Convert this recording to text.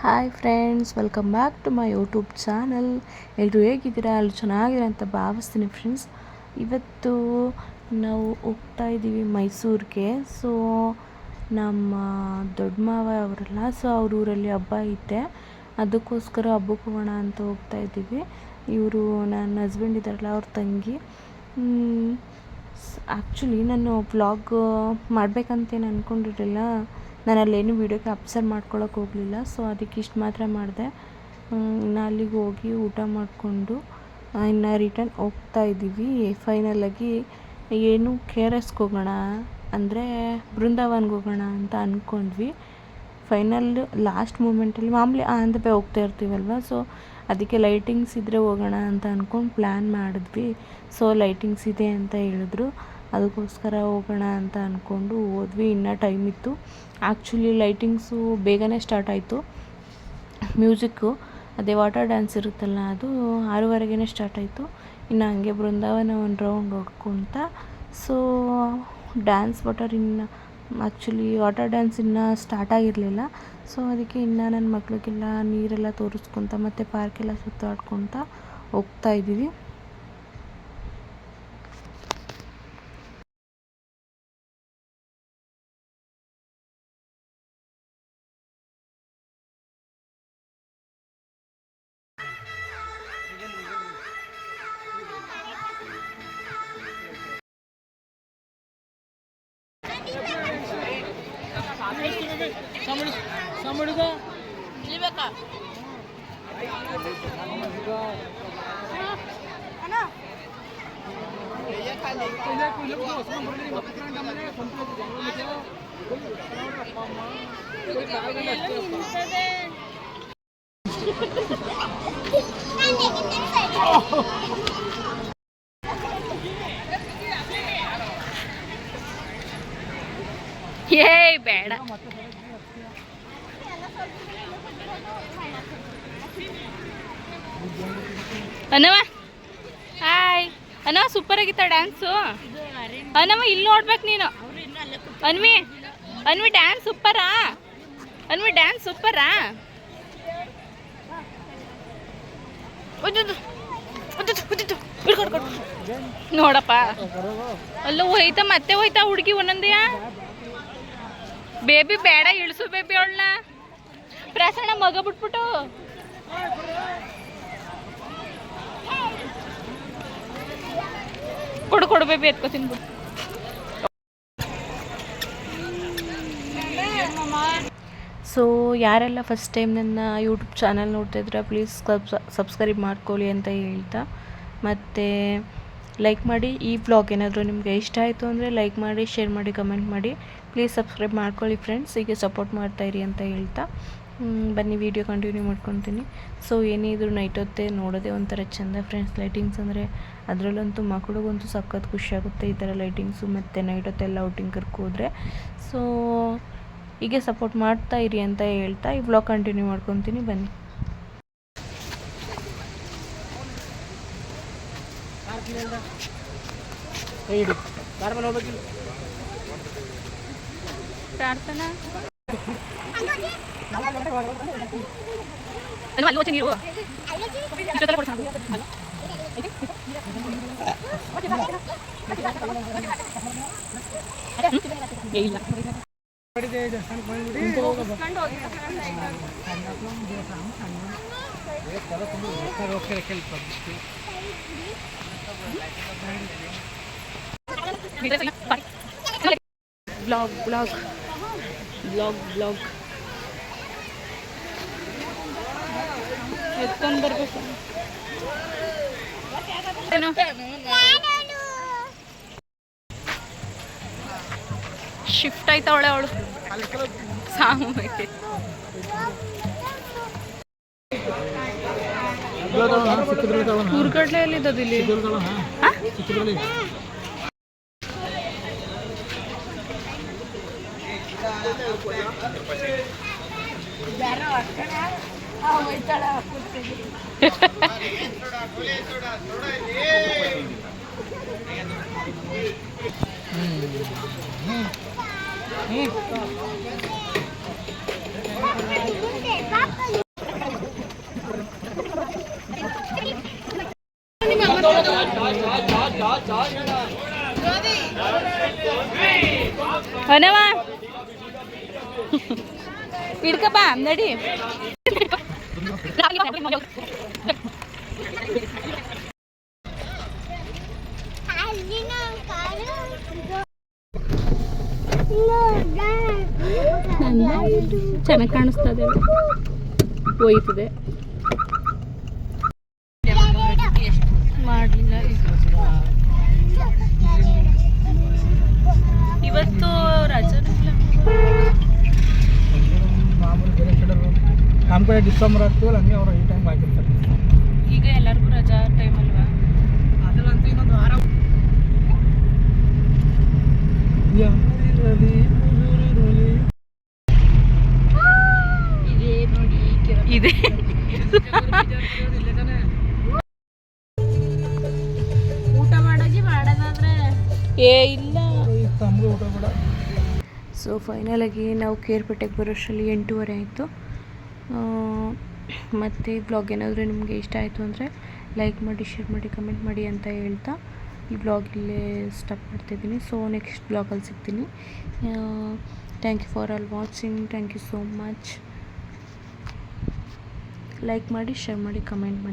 Hi friends, welcome back to my YouTube channel. ಎಲ್ಲರೂ ಹೇಗಿದ್ದೀರಾ? ಅಲ್ಲಿ ಚೆನ್ನಾಗಿದೆ ಅಂತ ಭಾವಿಸ್ತೀನಿ ಫ್ರೆಂಡ್ಸ್. ಇವತ್ತು ನಾವು ಹೋಗ್ತಾ ಇದ್ದೀವಿ ಮೈಸೂರಿಗೆ. ಸೊ ನಮ್ಮ ದೊಡ್ಡ ಮಾವ ಅವರಲ್ಲ, ಸೊ ಅವ್ರ ಊರಲ್ಲಿ ಹಬ್ಬ ಐತೆ, ಅದಕ್ಕೋಸ್ಕರ ಹಬ್ಬಕ್ಕೆ ಹೋಗೋಣ ಅಂತ ಹೋಗ್ತಾ ಇದ್ದೀವಿ. ಇವರು ನನ್ನ ಹಸ್ಬೆಂಡ್ ಇದ್ದಾರಲ್ಲ, ಅವ್ರ ತಂಗಿ. ಆ್ಯಕ್ಚುಲಿ ನಾನು ವ್ಲಾಗ್ ಮಾಡಬೇಕಂತೇನು ಅಂದ್ಕೊಂಡಿರಲಿಲ್ಲ. ನಾನು ಅಲ್ಲೇನು ವೀಡಿಯೋಗೆ ಅಪ್ಸರ್ ಮಾಡ್ಕೊಳಕ್ಕೆ ಹೋಗಲಿಲ್ಲ. ಸೊ ಅದಕ್ಕೆ ಇಷ್ಟು ಮಾತ್ರ ಮಾಡಿದೆ. ಇನ್ನು ಅಲ್ಲಿಗೆ ಹೋಗಿ ಊಟ ಮಾಡಿಕೊಂಡು ಇನ್ನು ರಿಟರ್ನ್ ಹೋಗ್ತಾ ಇದ್ದೀವಿ. ಫೈನಲಾಗಿ ಏನು KRSಗೆ ಹೋಗೋಣ ಅಂದರೆ ಬೃಂದಾವನ್ಗೆ ಹೋಗೋಣ ಅಂತ ಅಂದ್ಕೊಂಡ್ವಿ. ಫೈನಲ್ ಲಾಸ್ಟ್ ಮೂಮೆಂಟಲ್ಲಿ ಮಾಮೂಲಿ ಆನ್ ಹೋಗ್ತಾ ಇರ್ತೀವಲ್ವ, ಸೊ ಅದಕ್ಕೆ ಲೈಟಿಂಗ್ಸ್ ಇದ್ದರೆ ಹೋಗೋಣ ಅಂತ ಅಂದ್ಕೊಂಡು ಪ್ಲ್ಯಾನ್ ಮಾಡಿದ್ವಿ. ಸೊ ಲೈಟಿಂಗ್ಸ್ ಇದೆ ಅಂತ ಹೇಳಿದ್ರು, ಅದಕ್ಕೋಸ್ಕರ ಹೋಗೋಣ ಅಂತ ಅಂದ್ಕೊಂಡು ಹೋದ್ವಿ. ಇನ್ನೂ ಟೈಮ್ ಇತ್ತು. ಆ್ಯಕ್ಚುಲಿ ಲೈಟಿಂಗ್ಸು ಬೇಗನೆ ಸ್ಟಾರ್ಟ್ ಆಯಿತು. ಮ್ಯೂಸಿಕ್ಕು ಅದೇ ವಾಟರ್ ಡ್ಯಾನ್ಸ್ ಇರುತ್ತಲ್ಲ, ಅದು 6:30ಗೆ ಸ್ಟಾರ್ಟ್ ಆಯಿತು. ಇನ್ನು ಹಂಗೆ ಬೃಂದಾವನ ಒಂದು ರೌಂಡ್ ಹೊಡ್ಕೊತ, so dance actually water dance ಇನ್ನೂ ಸ್ಟಾರ್ಟ್ ಆಗಿರಲಿಲ್ಲ. ಸೊ ಅದಕ್ಕೆ ಇನ್ನು ನನ್ನ ಮಕ್ಳಿಗೆಲ್ಲ ನೀರೆಲ್ಲ ತೋರಿಸ್ಕೊತ ಮತ್ತು ಪಾರ್ಕೆಲ್ಲ ಸುತ್ತಾಡ್ಕೊತ ಹೋಗ್ತಾ ಇದ್ದೀವಿ. ಏಯ್ ಬೇಡ ಅನ್ನವ. ಹಾಯ್ ಅನ್ನವ, ಸೂಪರ್ ಆಗಿತ್ತ ಡ್ಯಾನ್ಸು. ಅನ್ನವ ಇಲ್ಲಿ ನೋಡ್ಬೇಕು ನೀನು. ಅನ್ವಿ ಡ್ಯಾನ್ಸ್ ಸೂಪರಾ? ಡ್ಯಾನ್ಸ್ ಸೂಪರಾ? ನೋಡಪ್ಪ, ಅಲ್ಲ ಹೋಯ್ತಾ ಮತ್ತೆ ಹೋಯ್ತಾ ಹುಡುಗಿ ಒಂದೊಂದೇ. ಬೇಬಿ ಬೇಡ, ಇಳಿಸು ಬೇಬಿ ಅವಳನ್ನ. ಪ್ರಸನ್ನ ಮಗ ಬಿಟ್ಬಿಟ್ಟು ಕೊಡು ಬೇಬಿ, ಎತ್ಕೊ ತಿನ್ಬಿಟ್ಟು. ಸೊ ಯಾರೆಲ್ಲ ಫಸ್ಟ್ ಟೈಮ್ ನನ್ನ ಯೂಟ್ಯೂಬ್ ಚಾನಲ್ ನೋಡ್ತಾಯಿದ್ರೆ ಪ್ಲೀಸ್ ಸಬ್ಸ್ಕ್ರೈಬ್ ಮಾಡ್ಕೊಳ್ಳಿ ಅಂತ ಹೇಳ್ತಾ, ಮತ್ತು ಲೈಕ್ ಮಾಡಿ. ಈ ವ್ಲಾಗ್ ಏನಾದರೂ ನಿಮಗೆ ಇಷ್ಟ ಆಯಿತು ಅಂದರೆ ಲೈಕ್ ಮಾಡಿ, ಶೇರ್ ಮಾಡಿ, ಕಮೆಂಟ್ ಮಾಡಿ. ಪ್ಲೀಸ್ ಸಬ್ಸ್ಕ್ರೈಬ್ ಮಾಡ್ಕೊಳ್ಳಿ ಫ್ರೆಂಡ್ಸ್. ಹೀಗೆ ಸಪೋರ್ಟ್ ಮಾಡ್ತಾಯಿರಿ ಅಂತ ಹೇಳ್ತಾ ಬನ್ನಿ ವಿಡಿಯೋ ಕಂಟಿನ್ಯೂ ಮಾಡ್ಕೊತೀನಿ. ಸೊ ಏನೇ ಇದ್ರೂ ನೈಟ್ ಹೊತ್ತೇ ನೋಡೋದೇ ಒಂಥರ ಚೆಂದ ಫ್ರೆಂಡ್ಸ್. ಲೈಟಿಂಗ್ಸ್ ಅಂದರೆ ಅದರಲ್ಲಂತೂ ಮಕ್ಕಳಿಗಂತೂ ಸಖತ್ ಖುಷಿಯಾಗುತ್ತೆ ಈ ಥರ ಲೈಟಿಂಗ್ಸು, ಮತ್ತು ನೈಟ್ ಹೊತ್ತೆಲ್ಲ ಔಟಿಂಗ್ ಕರ್ಕೋದ್ರೆ. ಸೊ ಹೀಗೆ ಸಪೋರ್ಟ್ ಮಾಡ್ತಾ ಇರಿ ಅಂತ ಹೇಳ್ತಾ ಈ ವ್ಲಾಗ್ ಕಂಟಿನ್ಯೂ ಮಾಡ್ಕೊತೀನಿ ಬನ್ನಿ. ಪ್ರಾರ್ಥನಾ ಬ್ಲಾಗ್ ಎತ್ಕೊಂಡು ಬರ್ಬೇಕು. ಶಿಫ್ಟ್ ಆಯ್ತಾವಳೆ ಅವಳು, ಸಾಮು ಐತೆ. ಊರ್ಗಡ್ಲೆ ಎಲ್ಲಿದ್ದದು ಇಲ್ಲಿ? ಹೊನವ ಹಿಡ್ಕಪ್ಪ ನಡಿ. ಚೆನ್ನಾಗಿ ಕಾಣಿಸ್ತದೆ, ಹೋಯ್ತದೆ ಮಾಡಲಿಲ್ಲ. ಇವತ್ತು ರಜೆ ನಮ್ಮ ಕಡೆ ಡಿಸೆಂಬರ್ ಆಗ್ತೀವಲ್ಲ ಹಂಗೆ ಅವರು ಈ ಟೈಮ್ ಆಗಿರ್ತಾರೆ. ಈಗ ಎಲ್ಲರಿಗೂ ರಜಾ ಟೈಮ್ ಅಲ್ವಾ, ಅದರಂತೂ ಇನ್ನೊಂದು ವಾರ ಇದೆ. ಊಟ ಮಾಡೋಗಿ ಮಾಡೋದಾದ್ರೆ ಇಲ್ಲ. ಊಟ ಕೂಡ. ಸೊ ಫೈನಲಾಗಿ ನಾವು ಕೇರ್ಪೇಟೆಗೆ ಬರೋಷ್ಟರಲ್ಲಿ 8:30 ಆಯಿತು. ಮತ್ತು ಈ ಬ್ಲಾಗ್ ಏನಾದರೂ ನಿಮಗೆ ಇಷ್ಟ ಆಯಿತು ಅಂದರೆ ಲೈಕ್ ಮಾಡಿ, ಶೇರ್ ಮಾಡಿ, ಕಮೆಂಟ್ ಮಾಡಿ ಅಂತ ಹೇಳ್ತಾ ಈ ಬ್ಲಾಗ್ ಇಲ್ಲೇ ಸ್ಟಾಪ್ ಮಾಡ್ತಾಯಿದ್ದೀನಿ. ಸೊ ನೆಕ್ಸ್ಟ್ ಬ್ಲಾಗಲ್ಲಿ ಸಿಗ್ತೀನಿ. Thank you for all watching. Thank you so much. Like ಮಾಡಿ, ಶೇರ್ ಮಾಡಿ, ಕಮೆಂಟ್ ಮಾಡಿ.